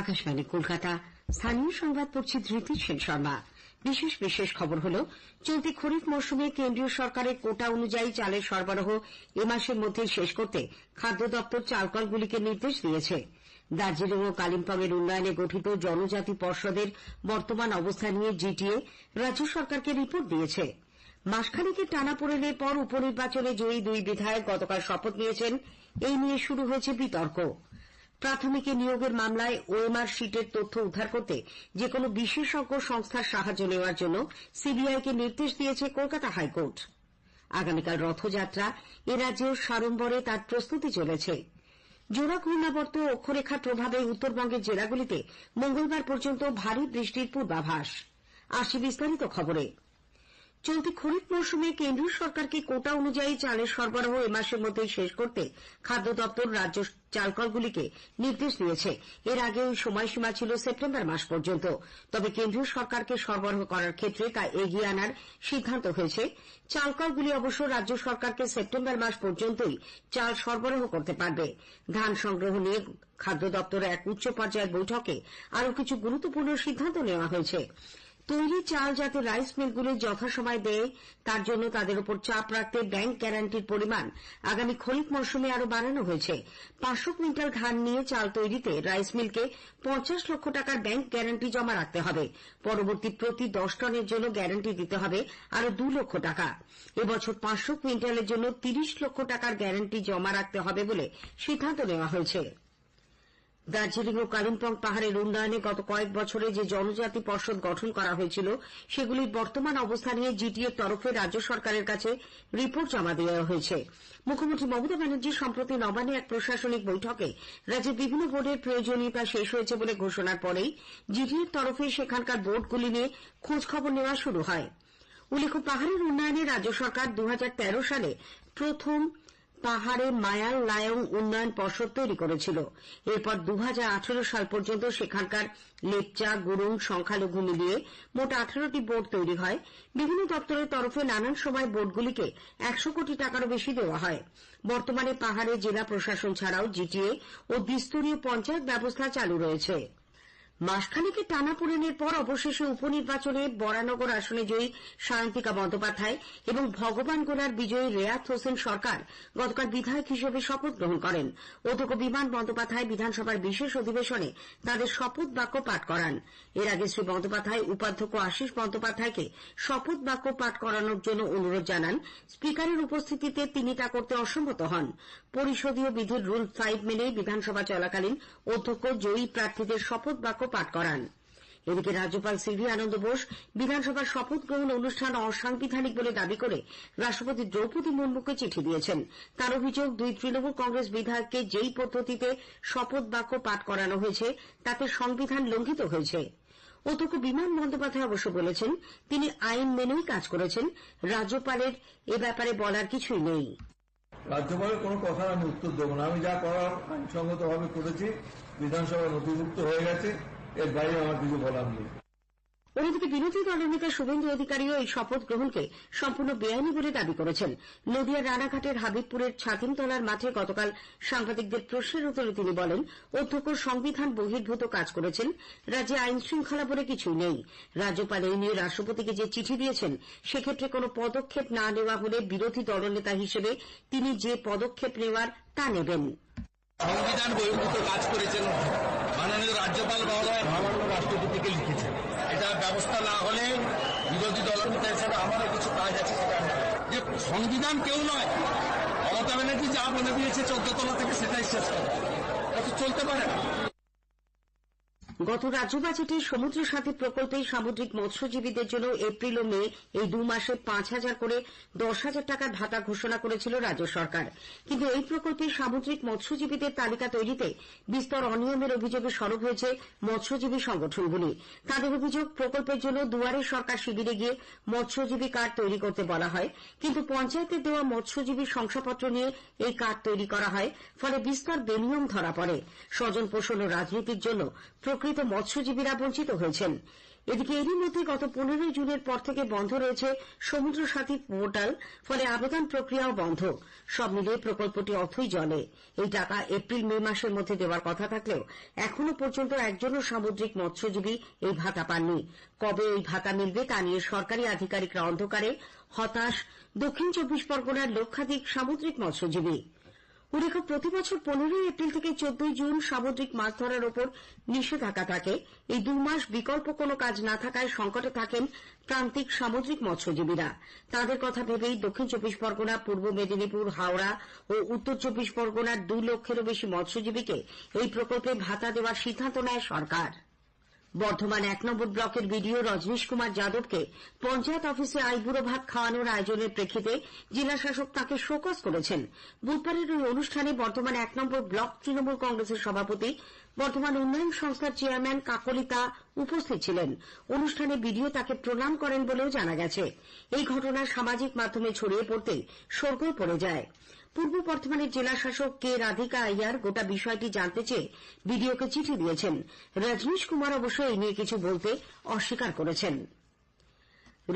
আকাশবাণী কলকাতা। স্থানীয় সংবাদ পড়ছি ধৃতি সেন শর্মা। বিশেষ খবর হল, চলতি খরিফ মরশুমে কেন্দ্রীয় সরকারের কোটা অনুযায়ী চালের সরবরাহ এ মাসের মধ্যেই শেষ করতে খাদ্য দপ্তর চালকলগুলিকে নির্দেশ দিয়েছে। দার্জিলিং ও কালিম্পংয়ের উন্নয়নে গঠিত জনজাতি পর্ষদের বর্তমান অবস্থা নিয়ে জিটিএ রাজ্য সরকারকে রিপোর্ট দিয়েছে। মাসখানেকের টানাপোড়েনের পর উপনির্বাচনে জয়ী দুই বিধায়ক গতকাল শপথ নিয়েছেন। এই নিয়ে শুরু হয়েছে বিতর্ক। প্রাথমিকে নিয়োগের মামলায় ওএমআর শিটের তথ্য উদ্ধার করতে যেকোনো বিশেষজ্ঞ সংস্থার সাহায্য নেওয়ার জন্য সিবিআইকে নির্দেশ দিয়েছে কলকাতা হাইকোর্ট। আগামীকাল রথযাত্রা, এ রাজ্যেও সাড়ম্বরে তার প্রস্তুতি চলেছে। জোড়া ঘূর্ণাবর্ত অক্ষরেখার প্রভাবে উত্তরবঙ্গের জেলাগুলিতে মঙ্গলবার পর্যন্ত ভারী বৃষ্টির পূর্বাভাস। আসি বিস্তারিত খবরে। চলতি খরিফ মরশুমে কেন্দ্রীয় সরকারকে কোটা অনুযায়ী চালের সরবরাহ এ মাসের মধ্যেই শেষ করতে খাদ্য দপ্তর রাজ্য চালকলগুলিকে নির্দেশ দিয়েছে। এর আগে ওই সময়সীমা ছিল সেপ্টেম্বর মাস পর্যন্ত। তবে কেন্দ্রীয় সরকারকে সরবরাহ করার ক্ষেত্রে তা এগিয়ে আনার সিদ্ধান্ত হয়েছে। চালকলগুলি অবশ্য রাজ্য সরকারকে সেপ্টেম্বর মাস পর্যন্তই চাল সরবরাহ করতে পারবে। ধান সংগ্রহ নিয়ে খাদ্য দপ্তরের এক উচ্চ পর্যায়ের বৈঠকে আরও কিছু গুরুত্বপূর্ণ সিদ্ধান্ত নেওয়া হয়েছে। তৈরি চাল যাতে রাইস মিলগুলি যথাসময়ে দেয়, তার জন্য তাদের উপর চাপ রাখতে ব্যাংক গ্যারান্টির পরিমাণ আগামী খরিফ মরশুমে আরও বাড়ানো হয়েছে। 500 কুইন্টাল ধান নিয়ে চাল তৈরিতে রাইস মিলকে 50 লক্ষ টাকার ব্যাংক গ্যারান্টি জমা রাখতে হবে। পরবর্তী প্রতি 10 টনের জন্য গ্যারান্টি দিতে হবে আরও 2 লক্ষ টাকা। এবছর 500 কুইন্টালের জন্য 30 লক্ষ টাকার গ্যারান্টি জমা রাখতে হবে বলে সিদ্ধান্ত নেওয়া হয়েছে। দার্জিলিং ও কালিম্পং পাহাড়ের উন্নয়নে গত কয়েক বছরে যে জনজাতি পর্ষদ গঠন করা হয়েছিল, সেগুলির বর্তমান অবস্থা নিয়ে জিটিএর তরফে রাজ্য সরকারের কাছে রিপোর্ট জমা দেওয়া হয়েছে। মুখ্যমন্ত্রী মমতা ব্যানার্জি সম্প্রতি নবান্নে এক প্রশাসনিক বৈঠকে রাজ্যের বিভিন্ন বোর্ডের প্রয়োজনীয়তা শেষ হয়েছে বলে ঘোষণার পরেই জিটিএর তরফে সেখানকার বোর্ডগুলি নিয়ে খোঁজখবর নেওয়া শুরু হয়। উল্লেখ্য, পাহাড়ের উন্নয়নে রাজ্য সরকার 2013 সালে প্রথম পাহাড়ে মায়াল লায়ং উন্নয়ন পর্ষদ তৈরি করেছিল। এরপর 2018 সাল পর্যন্ত সেখানকার লেপচা, গুরুং, সংখ্যালঘু মিলিয়ে মোট 18টি বোর্ড তৈরি হয়। বিভিন্ন দপ্তরের তরফে নানান সময় বোর্ডগুলিকে 100 কোটি টাকারও বেশি দেওয়া হয়। বর্তমানে পাহাড়ে জেলা প্রশাসন ছাড়াও জিটিএ ও দ্বিস্তরীয় পঞ্চায়েত ব্যবস্থা চালু রয়েছে। মাসখানেকের টানাপোড়েনের পর অবশেষে উপনির্বাচনে বরানগর আসনে জয়ী সায়ন্তিকা বন্দ্যোপাধ্যায় এবং ভগবানগোলার বিজয়ী রেয়াত হোসেন সরকার গতকাল বিধায়ক হিসেবে শপথ গ্রহণ করেন। অধ্যক্ষ বিমান বন্দ্যোপাধ্যায় বিধানসভার বিশেষ অধিবেশনে তাঁদের শপথ বাক্য পাঠ করান। এর আগে শ্রী বন্দ্যোপাধ্যায় উপাধ্যক্ষ আশিস বন্দ্যোপাধ্যায়কে শপথ বাক্য পাঠ করানোর জন্য অনুরোধ জানান। স্পিকারের উপস্থিতিতে তিনি তা করতে অসম্মত হন। পরিষদীয় বিধির রুল 5 মেনে বিধানসভা চলাকালীন অধ্যক্ষ জয়ী প্রার্থীদের শপথ বাক্য পাঠ করান। এদিকে রাজ্যপাল সিভি আনন্দ বোস বিধানসভার শপথ গ্রহণ অনুষ্ঠান অসাংবিধানিক বলে দাবি করে রাষ্ট্রপতি দ্রৌপদী মুর্মুকে চিঠি দিয়েছেন। তার অভিযোগ, 2 তৃণমূল কংগ্রেস বিধায়ককে যেই পদ্ধতিতে শপথ বাক্য পাঠ করানো হয়েছে তাতে সংবিধান লঙ্ঘিত হয়েছে। অধ্যক্ষ বিমান বন্দ্যোপাধ্যায় অবশ্য বলেছেন, তিনি আইন মেনেই কাজ করেছেন। রাজ্যপালের এ ব্যাপারে বলার কিছুই নেই। রাজ্যপালের কোনো কথা আমি উত্তর দেব না। আমি যা করার আইনসঙ্গতভাবে করেছি, বিধানসভায় নথিভুক্ত হয়ে গেছে, এর বাইরে আমার কিছু বলার নেই। অন্যদিকে বিরোধী দলের নেতা শুভেন্দু অধিকারীও এই শপথ গ্রহণকে সম্পূর্ণ বেআইনি বলে দাবি করেছেন। নদিয়ার রানাঘাটের হাবিবপুরের ছাতিমতলার মাঠে গতকাল সাংবাদিকদের প্রশ্নের উত্তরে তিনি বলেন, অধ্যক্ষ সংবিধান বহির্ভূত কাজ করেছেন। রাজ্যে আইন শৃঙ্খলা বলে কিছুই নেই। রাজ্যপাল এই নিয়ে রাষ্ট্রপতিকে যে চিঠি দিয়েছেন, সেক্ষেত্রে কোনো পদক্ষেপ না নেওয়া হলে বিরোধী দলনেতা হিসেবে তিনি যে পদক্ষেপ নেওয়ার তা নেবেন। সংবিধান বহির্ভূত কাজ করেছেন মাননীয় রাজ্যপাল মহোদয় মহামান্য রাষ্ট্রপতিকে লিখেছেন। এটা ব্যবস্থা না হলে বিরোধী দলনেতা হিসেবে আমারও কিছু কাজ আছে। যে সংবিধান কেউ নয়, মমতা ব্যানার্জি যা বলে দিয়েছে 14 তলা থেকে সেটাই শেষ করে, এটা চলতে পারে না। গত রাজ্য বাজেটে সমুদ্র সাথী প্রকল্পে সামুদ্রিক মৎস্যজীবীদের জন্য এপ্রিল ও মে এই 2 মাসে 5,000 করে 10,000 টাকার ভাতা ঘোষণা করেছিল রাজ্য সরকার। কিন্তু এই প্রকল্পে সামুদ্রিক মৎস্যজীবীদের তালিকা তৈরিতে বিস্তর অনিয়মের অভিযোগে সরব হয়েছে মৎস্যজীবী সংগঠনগুলি। তাদের অভিযোগ, প্রকল্পের জন্য দুয়ারে সরকার শিবিরে গিয়ে মৎস্যজীবী কার্ড তৈরি করতে বলা হয়, কিন্তু পঞ্চায়েতের দেওয়া মৎস্যজীবী শংসাপত্র নিয়ে এই কার্ড তৈরি করা হয়। ফলে বিস্তর বেনিয়ম ধরা পড়ে। স্বজন পোষণ ও রাজনীতির জন্য প্রকৃত মৎস্যজীবীরা বঞ্চিত হয়েছেন। এদিকে এরই মধ্যে গত 15 জুনের পর থেকে বন্ধ রয়েছে সমুদ্র সাথী পোর্টাল, ফলে আবেদন প্রক্রিয়াও বন্ধ। সব মিলিয়ে প্রকল্পটি অথই জলে। এই টাকা এপ্রিল মে মাসের মধ্যে দেওয়ার কথা থাকলেও এখনো পর্যন্ত একজনও সামুদ্রিক মৎস্যজীবী এই ভাতা পাননি। কবে এই ভাতা মিলবে তা নিয়ে সরকারি আধিকারিকরা অন্ধকারে, হতাশ দক্ষিণ 24 পরগনার লক্ষাধিক সামুদ্রিক মৎস্যজীবী। উল্লেখ্য, প্রতিবছর 15 এপ্রিল থেকে 14 জুন সামুদ্রিক মাছ ধরার ওপর নিষেধাজ্ঞা থাকে। এই 2 মাস বিকল্প কোনো কাজ না থাকায় সংকটে থাকেন প্রান্তিক সামুদ্রিক মৎস্যজীবীরা। তাদের কথা ভেবেই দক্ষিণ 24 পরগনা, পূর্ব মেদিনীপুর, হাওড়া ও উত্তর 24 পরগনার 2 লক্ষেরও বেশি মৎস্যজীবীকে এই প্রকল্পে ভাতা দেওয়ার সিদ্ধান্ত নেয় সরকার। বর্ধমান 1 নম্বর ব্লকের বিডিও রজনীশ কুমার যাদবকে পঞ্চায়েত অফিসে আইবুড়ো ভাত খাওয়ানোর আয়োজনের প্রেক্ষিতে জেলাশাসক তাঁকে শোকজ করেছেন। বুধবারের ওই অনুষ্ঠানে বর্ধমান 1 নম্বর ব্লক তৃণমূল কংগ্রেসের সভাপতি, বর্ধমান উন্নয়ন সংস্থার চেয়ারম্যান কাকলিতা উপস্থিত ছিলেন। অনুষ্ঠানে বিডিও তাকে প্রণাম করেন বলেও জানা গেছে। এই ঘটনা সামাজিক মাধ্যমে ছড়িয়ে পড়তে শোরগোল পড়ে যায়। পূর্ব বর্ধমানের জেলাশাসক কে রাধিকা আইয়ার গোটা বিষয়টি জানতে চেয়ে বিডিওকে চিঠি দিয়েছেন। রজনীশ কুমার অবশ্য এই নিয়ে কিছু বলতে অস্বীকার করেছেন।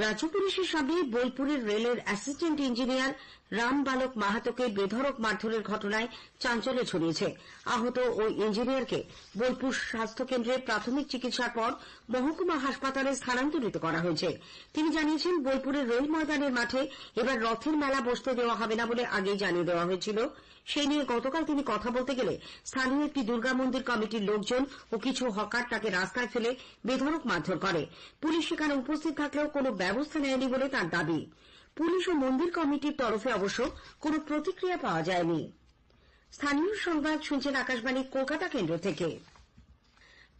রাজ্য পুলিশের সামনে বোলপুরের রেলের অ্যাসিস্ট্যান্ট ইঞ্জিনিয়ার রাম বালক মাহাতোকে বেধড়ক মারধরের ঘটনায় চাঞ্চল্য ছড়িয়েছে। আহত ওই ইঞ্জিনিয়ারকে বোলপুর স্বাস্থ্যকেন্দ্রে প্রাথমিক চিকিৎসার পর মহকুমা হাসপাতালে স্থানান্তরিত করা হয়েছে। তিনি জানিয়েছেন, বোলপুরের রেল ময়দানের মাঠে এবার রথের মেলা বসতে দেওয়া হবে না বলে আগেই জানিয়ে দেওয়া হয়েছিল। সেই নিয়ে গতকাল তিনি কথা বলতে গেলে স্থানীয় একটি দুর্গা মন্দির কমিটির লোকজন ও কিছু হকার তাকে রাস্তায় ফেলে বেধড়ক মারধর করে। পুলিশ সেখানে উপস্থিত থাকলেও কোনো ব্যবস্থা নেয়নি বলে তার দাবি। পুলিশ ও মন্দির কমিটির তরফে অবশ্য কোনো প্রতিক্রিয়া পাওয়া যায়নি। স্থানীয় সংবাদ শুনছেন আকাশবাণী কলকাতা কেন্দ্র থেকে।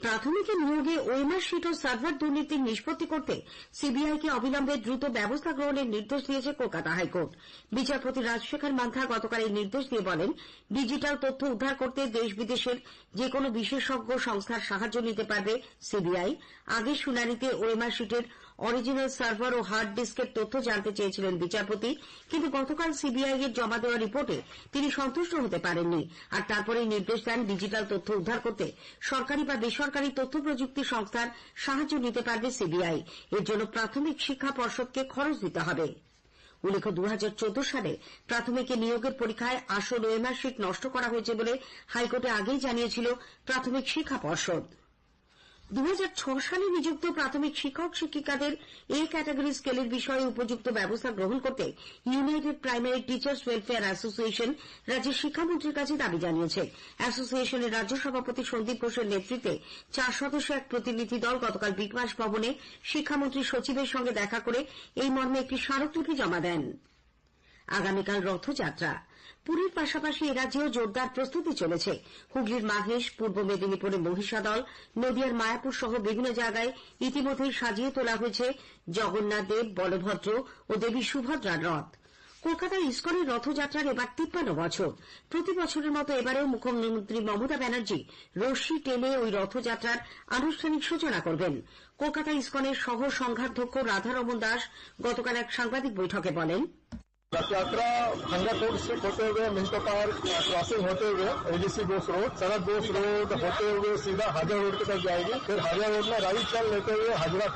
প্রাথমিকের নিয়োগে ওএমআর শিট ও সার্ভার দুর্নীতির নিষ্পত্তি করতে সিবিআইকে অবিলম্বে দ্রুত ব্যবস্থা গ্রহণের নির্দেশ দিয়েছে কলকাতা হাইকোর্ট। বিচারপতি রাজশেখর মান্থা গতকাল এই নির্দেশ দিয়ে বলেন, ডিজিটাল তথ্য উদ্ধার করতে দেশ বিদেশের যে কোনো বিশেষজ্ঞ সংস্থার সাহায্য নিতে পারবে সিবিআই। আগের শুনানিতে ওএমআর শিটের অরিজিনাল সার্ভার ও হার্ড ডিস্কের তথ্য জানতে চেয়েছিলেন বিচারপতি, কিন্তু গতকাল সিবিআই এর জমা দেওয়া রিপোর্টে তিনি সন্তুষ্ট হতে পারেননি। আর তারপরেই নির্দেশ দেন ডিজিটাল তথ্য উদ্ধার করতে সরকারি বা বেসরকারি তথ্য প্রযুক্তি সংস্থার সাহায্য নিতে পারবে সিবিআই। এর জন্য প্রাথমিক শিক্ষা পর্ষদকে খরচ দিতে হবে। উল্লেখ্য, 2014 সালে প্রাথমিকে নিয়োগের পরীক্ষায় আসল ওএমআর শিট নষ্ট করা হয়েছে বলে হাইকোর্টে আগেই জানিয়েছিল প্রাথমিক শিক্ষা পর্ষদ। 2006 সালে নিযুক্ত প্রাথমিক শিক্ষক শিক্ষিকাদের এ ক্যাটাগরি স্কেলের বিষয়ে উপযুক্ত ব্যবস্থা গ্রহণ করতে United primary teachers welfare association রাজ্যের শিক্ষামন্ত্রীর কাছে দাবি জানিয়েছে। অ্যাসোসিয়েশনের রাজ্য সভাপতি সন্দীপ ঘোষের নেতৃত্বে 4 সদস্য এক প্রতিনিধি দল গতকাল বিকাশ ভবনে শিক্ষামন্ত্রী সচিবের সঙ্গে দেখা করে এই মর্মে একটি স্মারকলিপি জমা দেন। আগামীকাল রথযাত্রা। পুরীর পাশাপাশি এরাজ্যেও জোরদার প্রস্তুতি চলেছে। হুগলির মাহেশ, পূর্ব মেদিনীপুরে মহিষাদল, নদিয়ার মায়াপুর সহ বিভিন্ন জায়গায় ইতিমধ্যেই সাজিয়ে তোলা হয়েছে জগন্নাথ দেব, বলভদ্র ও দেবী সুভদ্রার রথ। কলকাতার ইস্কনের রথযাত্রার এবার 53 বছর। প্রতি বছরের মতো এবারেও মুখ্যমন্ত্রী মমতা ব্যানার্জি রশ্মি টেনে ওই রথযাত্রার আনুষ্ঠানিক সূচনা করবেন। কলকাতা ইস্কনের সহ সংঘাধ্যক্ষ রাধারমন দাস গতকাল এক সাংবাদিক বৈঠকে বলেন, रथ यात्रा गंगा कोट से होते हुए मिंटो पार्क क्रॉसिंग होते हुए एडीसी बोस रोड, सड़क बोस रोड होते हुए सीधा हाजरा रोड की तरफ जाएगी। फिर हाजरा रोड में राइट टर्न लेते हुए हाजरा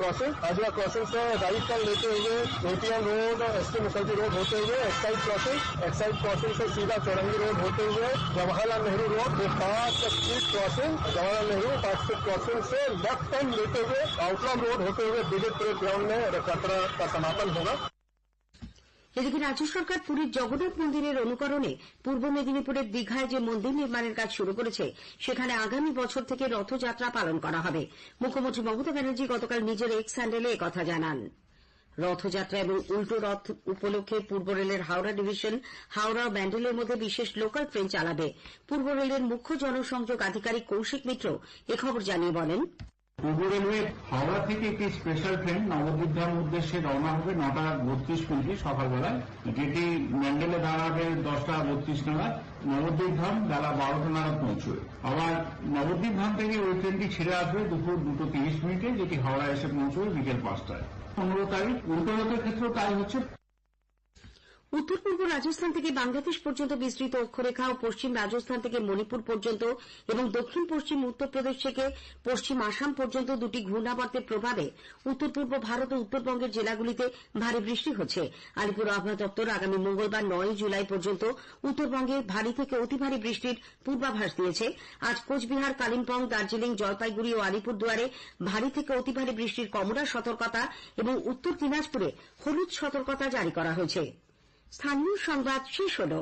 क्रॉसिंग से राइट टर्न लेते हुए ATM road, ST Mukherjee road होते हुए एक्साइड क्रॉसिंग से सीधा चौरंगी रोड होते हुए Jawaharlal Nehru road, 5 feet crossing Jawaharlal Nehru 5 feet crossing से लेफ्ट टर्न लेते हुए आउटलॉम रोड होते हुए ब्रिगेड परेड ग्राउंड में रथ यात्रा का समापन होगा। এদিকে রাজ্য সরকার পুরীর জগন্নাথ মন্দিরের অনুকরণে পূর্ব মেদিনীপুরের দীঘায় যে মন্দির নির্মাণের কাজ শুরু করেছে সেখানে আগামী বছর থেকে রথযাত্রা পালন করা হবে। মুখ্যমন্ত্রী মমতা ব্যানার্জি গতকাল নিজের এক্স হ্যান্ডেলে একথা জানান। রথযাত্রা এবং উল্টো রথ উপলক্ষে পূর্ব রেলের হাওড়া ডিভিশন হাওড়া ও ব্যান্ডেলের মধ্যে বিশেষ লোকাল ট্রেন চালাবে। পূর্ব রেলের মুখ্য জনসংযোগ আধিকারিক কৌশিক মিত্র এখবর জানিয়ে বলেন, পূর্ব রেলওয়ে হাওড়া থেকে একটি স্পেশাল ট্রেন নবদ্বীপ ধাম উদ্দেশ্যে রওনা হবে 9:32 সকালবেলায়, যেটি ম্যান্ডেলে দাঁড়াবে 10:32 নাগাদ। নবদ্বীপ ধাম বেলা 12টা নাগাদ পৌঁছবে। আবার নবদ্বীপ ধাম থেকে ওই ট্রেনটি ছেড়ে আসবে দুপুর 2:30, যেটি হাওড়া এসে পৌঁছবে বিকেল 5টায়। 15 তারিখ উল্টো রথের ক্ষেত্রেও তাই হচ্ছে। উত্তর পূর্ব রাজস্থান থেকে বাংলাদেশ পর্যন্ত বিস্তৃত অক্ষরেখা ও পশ্চিম রাজস্থান থেকে মণিপুর পর্যন্ত এবং দক্ষিণ পশ্চিম উত্তরপ্রদেশ থেকে পশ্চিম আসাম পর্যন্ত দুটি ঘূর্ণাবর্তের প্রভাবে উত্তর পূর্ব ভারত ও উত্তরবঙ্গের জেলাগুলিতে ভারী বৃষ্টি হচ্ছে। আলিপুর আবহাওয়া দপ্তর আগামী মঙ্গলবার 9 জুলাই পর্যন্ত উত্তরবঙ্গে ভারী থেকে অতি ভারী বৃষ্টির পূর্বাভাস দিয়েছে। আজ কোচবিহার, কালিম্পং, দার্জিলিং, জলপাইগুড়ি ও আলিপুরদুয়ারে ভারী থেকে অতি ভারী বৃষ্টির কমলা সতর্কতা এবং উত্তর দিনাজপুরে হলুদ সতর্কতা জারি করা হয়েছে। স্থানীয় সংবাদ শেষ হলো।